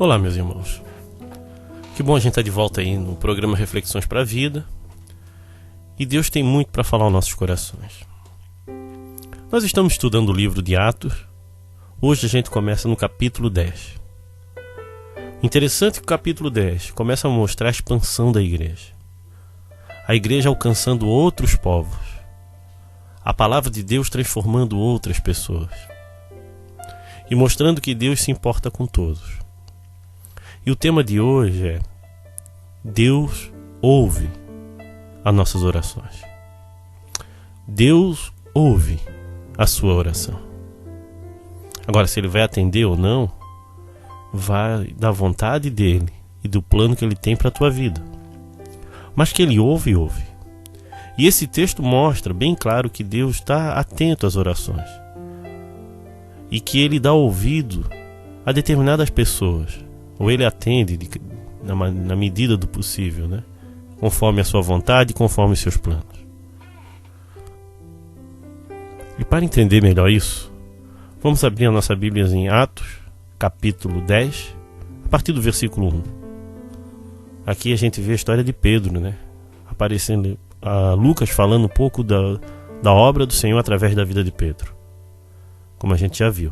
Olá, meus irmãos. Que bom a gente estar de volta aí no programa Reflexões para a Vida. E Deus tem muito para falar aos nossos corações. Nós estamos estudando o livro de Atos. Hoje a gente começa no capítulo 10. Interessante que o capítulo 10 começa a mostrar a expansão da igreja. A igreja alcançando outros povos. A palavra de Deus transformando outras pessoas. E mostrando que Deus se importa com todos. E o tema de hoje é: Deus ouve as nossas orações. Deus ouve a sua oração. Agora, se Ele vai atender ou não, vai da vontade dEle e do plano que Ele tem para a tua vida. Mas que Ele ouve. E esse texto mostra bem claro que Deus está atento às orações. E que Ele dá ouvido a determinadas pessoas. Ou Ele atende na medida do possível, né? Conforme a sua vontade e conforme os seus planos. E para entender melhor isso, vamos abrir a nossa Bíblia em Atos, capítulo 10, a partir do versículo 1. Aqui a gente vê a história de Pedro, né? Aparecendo a Lucas falando um pouco da obra do Senhor através da vida de Pedro, como a gente já viu.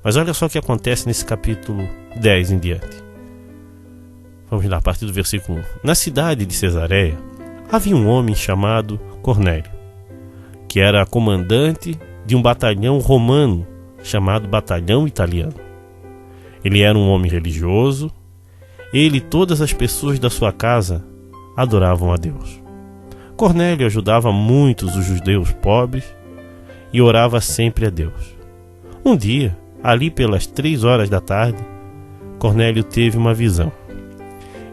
Mas olha só o que acontece nesse capítulo 10 em diante. Vamos lá, a partir do versículo 1. Na cidade de Cesareia havia um homem chamado Cornélio, que era comandante de um batalhão romano chamado Batalhão Italiano. Ele era um homem religioso. Ele e todas as pessoas da sua casa adoravam a Deus. Cornélio ajudava muitos os judeus pobres e orava sempre a Deus. Um dia, ali pelas 3 da tarde, Cornélio teve uma visão.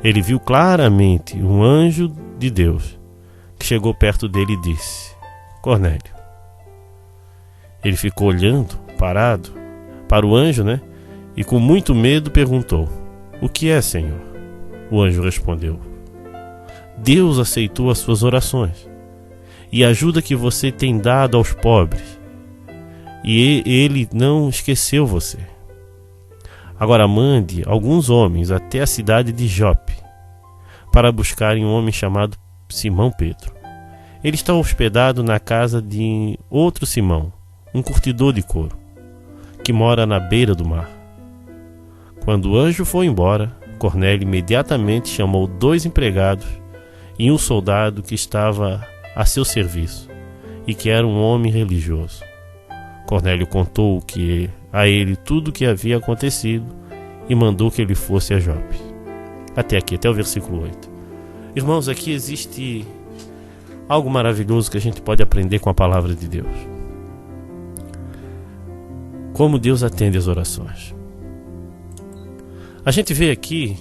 Ele viu claramente um anjo de Deus que chegou perto dele e disse: Cornélio. Ele ficou olhando, parado, para o anjo, né? E com muito medo perguntou: O que é, Senhor? O anjo respondeu: Deus aceitou as suas orações e a ajuda que você tem dado aos pobres. E Ele não esqueceu você. Agora mande alguns homens até a cidade de Jope para buscarem um homem chamado Simão Pedro. Ele está hospedado na casa de outro Simão, um curtidor de couro, que mora na beira do mar. Quando o anjo foi embora, Cornélio imediatamente chamou 2 empregados e um soldado que estava a seu serviço e que era um homem religioso. Cornélio contou a ele tudo o que havia acontecido e mandou que ele fosse a Jope. Até aqui, até o versículo 8. Irmãos, aqui existe algo maravilhoso que a gente pode aprender com a palavra de Deus. Como Deus atende as orações. A gente vê aqui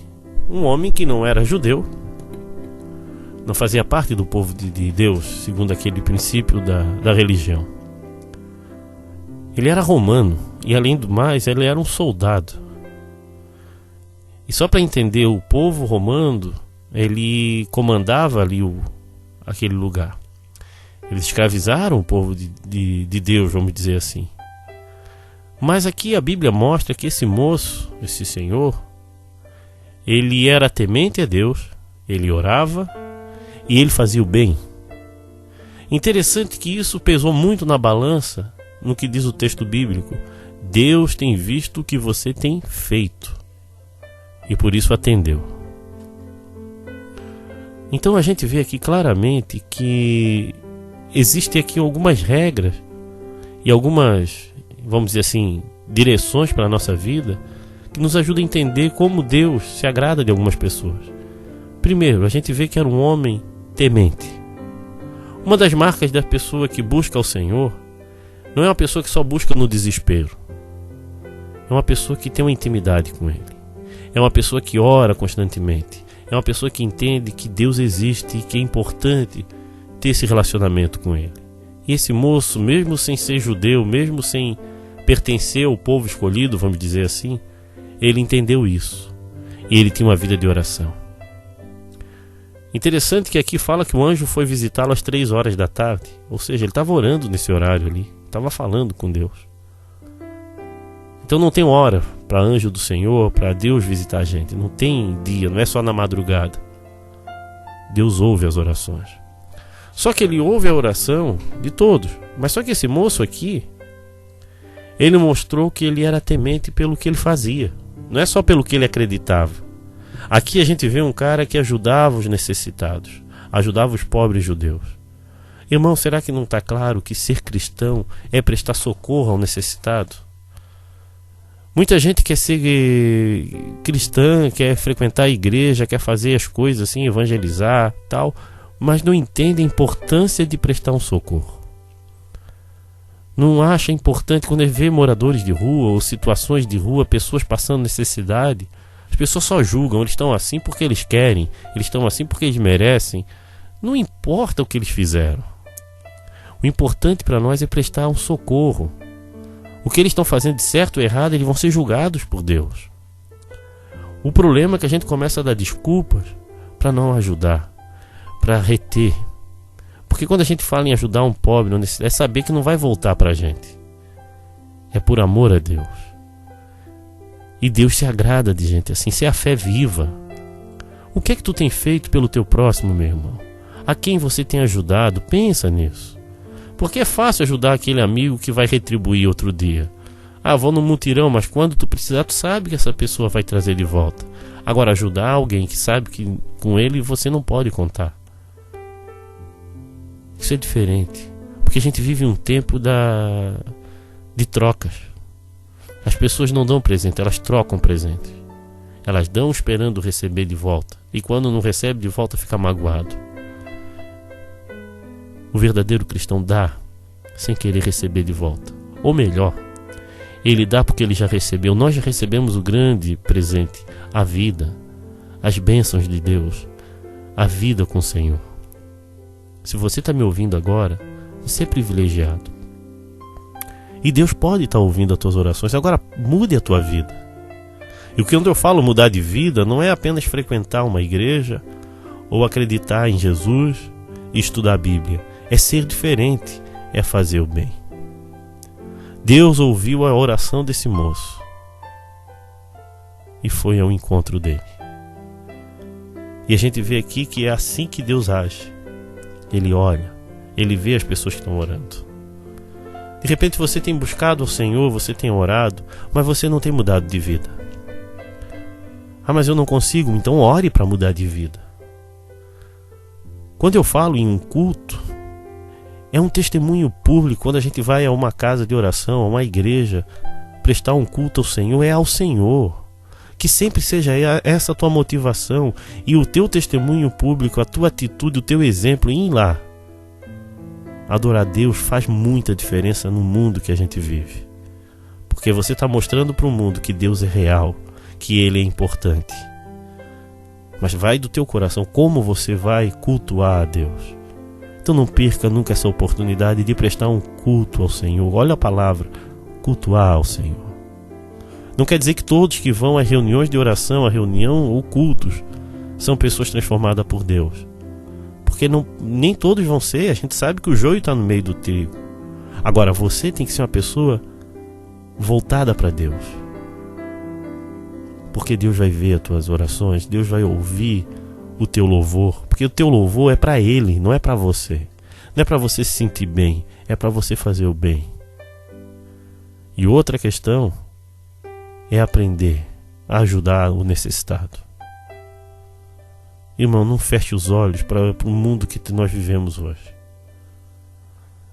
um homem que não era judeu, não fazia parte do povo de Deus, segundo aquele princípio da religião. Ele era romano e, além do mais, ele era um soldado. E só para entender, o povo romano, ele comandava ali aquele lugar. Eles escravizaram o povo de Deus, vamos dizer assim. Mas aqui a Bíblia mostra que esse moço, esse senhor, ele era temente a Deus, ele orava e ele fazia o bem. Interessante que isso pesou muito na balança. No que diz o texto bíblico: Deus tem visto o que você tem feito e por isso atendeu. Então a gente vê aqui claramente que existem aqui algumas regras e algumas, vamos dizer assim, direções para a nossa vida que nos ajudam a entender como Deus se agrada de algumas pessoas. Primeiro, a gente vê que era um homem temente. Uma das marcas da pessoa que busca ao Senhor não é uma pessoa que só busca no desespero. É uma pessoa que tem uma intimidade com Ele. É uma pessoa que ora constantemente. É uma pessoa que entende que Deus existe e que é importante ter esse relacionamento com Ele. E esse moço, mesmo sem ser judeu, mesmo sem pertencer ao povo escolhido, vamos dizer assim, ele entendeu isso. E ele tinha uma vida de oração. Interessante que aqui fala que o anjo foi visitá-lo às 3 da tarde. Ou seja, ele estava orando nesse horário ali. Estava falando com Deus. Então não tem hora para anjo do Senhor, para Deus visitar a gente. Não tem dia, não é só na madrugada. Deus ouve as orações. Só que ele ouve a oração de todos. Mas só que esse moço aqui, ele mostrou que ele era temente pelo que ele fazia. Não é só pelo que ele acreditava. Aqui a gente vê um cara que ajudava os necessitados, ajudava os pobres judeus. Irmão, será que não está claro que ser cristão é prestar socorro ao necessitado? Muita gente quer ser cristã, quer frequentar a igreja, quer fazer as coisas assim, evangelizar, tal, mas não entende a importância de prestar um socorro. Não acha importante quando ele vê moradores de rua ou situações de rua, pessoas passando necessidade. As pessoas só julgam, eles estão assim porque eles querem, eles estão assim porque eles merecem. Não importa o que eles fizeram. O importante para nós é prestar um socorro. O que eles estão fazendo de certo ou errado, eles vão ser julgados por Deus. O problema é que a gente começa a dar desculpas para não ajudar, para reter. Porque quando a gente fala em ajudar um pobre, é saber que não vai voltar para a gente. É por amor a Deus. E Deus se agrada de gente assim, se é a fé viva. O que é que tu tem feito pelo teu próximo, meu irmão? A quem você tem ajudado? Pensa nisso. Porque é fácil ajudar aquele amigo que vai retribuir outro dia. Ah, vou no mutirão, mas quando tu precisar, tu sabe que essa pessoa vai trazer de volta. Agora, ajudar alguém que sabe que com ele você não pode contar. Isso é diferente. Porque a gente vive um tempo de trocas. As pessoas não dão presente, elas trocam presente. Elas dão esperando receber de volta. E quando não recebe de volta, fica magoado. O verdadeiro cristão dá sem querer receber de volta. Ou melhor, ele dá porque ele já recebeu. Nós já recebemos o grande presente, a vida, as bênçãos de Deus, a vida com o Senhor. Se você está me ouvindo agora, você é privilegiado. E Deus pode estar ouvindo as tuas orações. Agora, mude a tua vida. E quando eu falo mudar de vida, não é apenas frequentar uma igreja ou acreditar em Jesus e estudar a Bíblia. É ser diferente, é fazer o bem. Deus ouviu a oração desse moço e foi ao encontro dele. E a gente vê aqui que é assim que Deus age. Ele olha, ele vê as pessoas que estão orando. De repente você tem buscado ao Senhor, você tem orado, mas você não tem mudado de vida. Ah, mas eu não consigo, então ore para mudar de vida. Quando eu falo em um culto, é um testemunho público. Quando a gente vai a uma casa de oração, a uma igreja, prestar um culto ao Senhor, é ao Senhor. Que sempre seja essa a tua motivação e o teu testemunho público, a tua atitude, o teu exemplo em ir lá. Adorar a Deus faz muita diferença no mundo que a gente vive. Porque você está mostrando para o mundo que Deus é real, que Ele é importante. Mas vai do teu coração como você vai cultuar a Deus. Então não perca nunca essa oportunidade de prestar um culto ao Senhor. Olha a palavra, cultuar ao Senhor. Não quer dizer que todos que vão a reuniões de oração, a reunião ou cultos, são pessoas transformadas por Deus. Porque nem todos vão ser, a gente sabe que o joio está no meio do trigo. Agora você tem que ser uma pessoa voltada para Deus. Porque Deus vai ver as tuas orações, Deus vai ouvir o teu louvor, porque o teu louvor é para Ele, não é para você. Não é para você se sentir bem, é para você fazer o bem. E outra questão é aprender a ajudar o necessitado. Irmão, não feche os olhos para o mundo que nós vivemos hoje.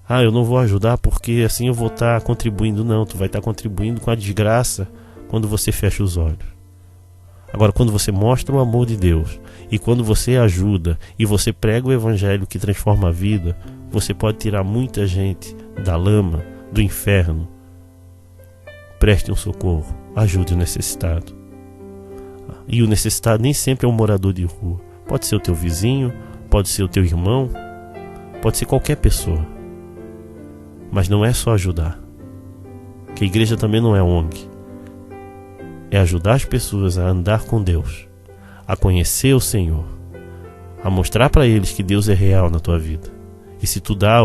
Ah, eu não vou ajudar porque assim eu vou estar contribuindo. Não, tu vai estar contribuindo com a desgraça quando você fecha os olhos. Agora, quando você mostra o amor de Deus e quando você ajuda e você prega o evangelho que transforma a vida, você pode tirar muita gente da lama, do inferno. Preste um socorro, ajude o necessitado. E o necessitado nem sempre é um morador de rua. Pode ser o teu vizinho, pode ser o teu irmão, pode ser qualquer pessoa. Mas não é só ajudar. Que a igreja também não é ONG. É ajudar as pessoas a andar com Deus, a conhecer o Senhor, a mostrar para eles que Deus é real na tua vida. E se tu dá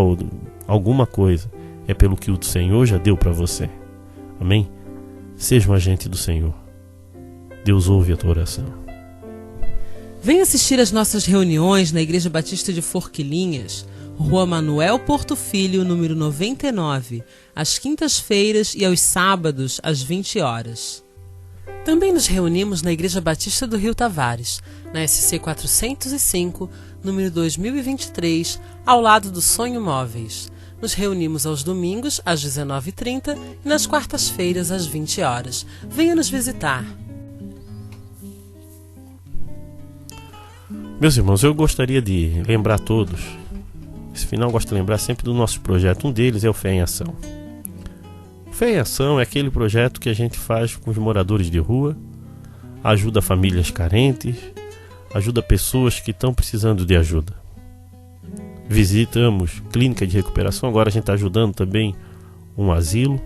alguma coisa, é pelo que o Senhor já deu para você. Amém? Seja um agente do Senhor. Deus ouve a tua oração. Venha assistir às nossas reuniões na Igreja Batista de Forquilinhas, Rua Manuel Porto Filho, número 99, às quintas-feiras e aos sábados, às 20 horas. Também nos reunimos na Igreja Batista do Rio Tavares, na SC 405, número 2023, ao lado do Sonho Móveis. Nos reunimos aos domingos, às 19h30 e nas quartas-feiras, às 20 horas. Venha nos visitar. Meus irmãos, eu gostaria de lembrar todos. Esse final eu gosto de lembrar sempre do nosso projeto. Um deles é o Fé em Ação. O Fé em Ação é aquele projeto que a gente faz com os moradores de rua, ajuda famílias carentes, ajuda pessoas que estão precisando de ajuda. Visitamos clínica de recuperação, agora a gente está ajudando também um asilo.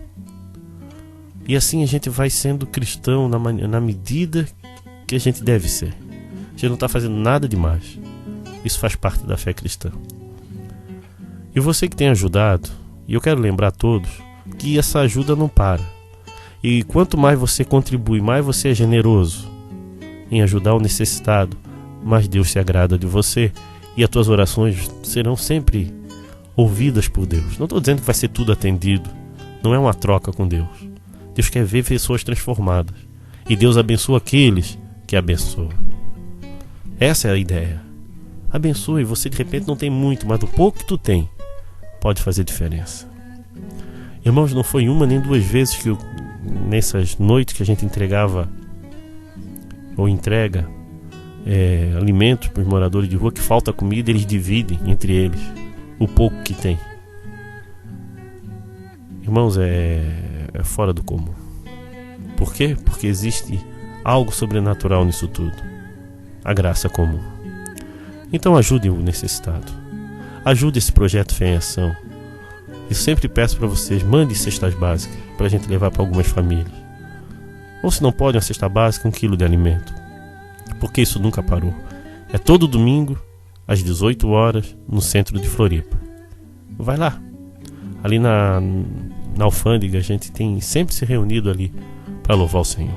E assim a gente vai sendo cristão na medida que a gente deve ser. A gente não está fazendo nada demais. Isso faz parte da fé cristã. E você que tem ajudado, e eu quero lembrar a todos que essa ajuda não para. E quanto mais você contribui, mais você é generoso em ajudar o necessitado, mais Deus se agrada de você e as tuas orações serão sempre ouvidas por Deus. Não estou dizendo que vai ser tudo atendido, não é uma troca com Deus. Deus quer ver pessoas transformadas e Deus abençoa aqueles que abençoam. Essa é a ideia. Abençoe, você de repente não tem muito, mas do pouco que tu tem pode fazer diferença. Irmãos, não foi uma nem duas vezes que nessas noites que a gente entregava ou entrega alimentos para os moradores de rua, que falta comida, eles dividem entre eles o pouco que tem. Irmãos, é fora do comum. Por quê? Porque existe algo sobrenatural nisso tudo. A graça comum. Então ajude o necessitado. Ajude esse projeto Fé em Ação. Eu sempre peço para vocês, mande cestas básicas para a gente levar para algumas famílias. Ou se não pode uma cesta básica, 1 quilo de alimento. Porque isso nunca parou. É todo domingo, às 18 horas, no centro de Floripa. Vai lá. Ali na alfândega, a gente tem sempre se reunido ali para louvar o Senhor.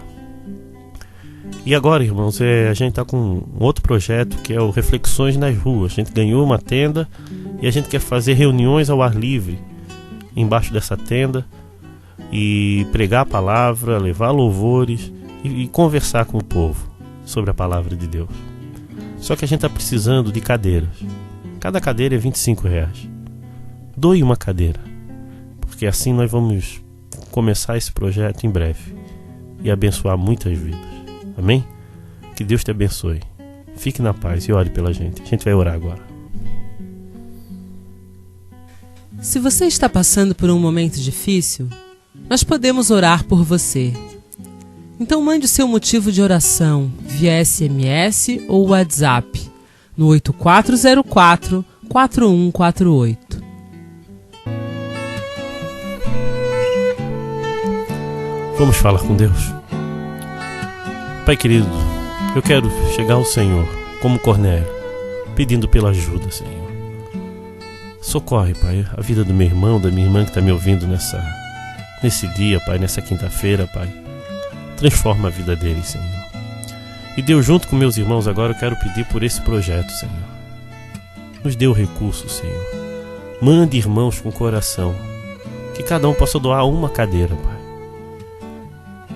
E agora, irmãos, a gente está com um outro projeto que é o Reflexões nas Ruas. A gente ganhou uma tenda e a gente quer fazer reuniões ao ar livre embaixo dessa tenda e pregar a palavra, levar louvores e conversar com o povo sobre a palavra de Deus. Só que a gente está precisando de cadeiras. Cada cadeira é R$25. Doe uma cadeira, porque assim nós vamos começar esse projeto em breve e abençoar muitas vidas. Amém? Que Deus te abençoe. Fique na paz e ore pela gente. A gente vai orar agora. Se você está passando por um momento difícil, nós podemos orar por você. Então mande o seu motivo de oração via SMS ou WhatsApp no 8404-4148. Vamos falar com Deus. Pai querido, eu quero chegar ao Senhor como Cornélio, pedindo pela ajuda, Senhor. Socorre, Pai, a vida do meu irmão, da minha irmã que está me ouvindo nesse dia, Pai, nessa quinta-feira, Pai. Transforma a vida deles, Senhor. E Deus, junto com meus irmãos agora, eu quero pedir por esse projeto, Senhor. Nos dê o recurso, Senhor. Mande irmãos com coração, que cada um possa doar uma cadeira, Pai.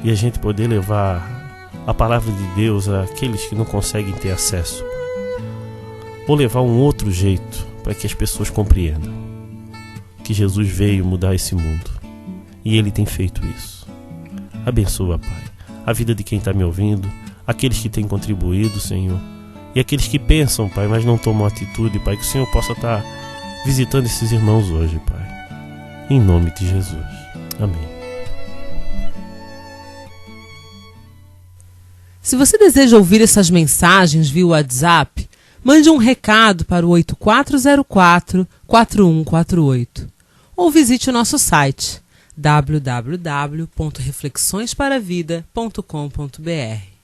E a gente poder levar a palavra de Deus àqueles que não conseguem ter acesso. Ou levar um outro jeito para que as pessoas compreendam que Jesus veio mudar esse mundo. E Ele tem feito isso. Abençoa, Pai, a vida de quem está me ouvindo, aqueles que têm contribuído, Senhor, e aqueles que pensam, Pai, mas não tomam atitude, Pai, que o Senhor possa estar visitando esses irmãos hoje, Pai. Em nome de Jesus. Amém. Se você deseja ouvir essas mensagens via WhatsApp, mande um recado para o 8404-4148 ou visite o nosso site www.reflexõesparavida.com.br.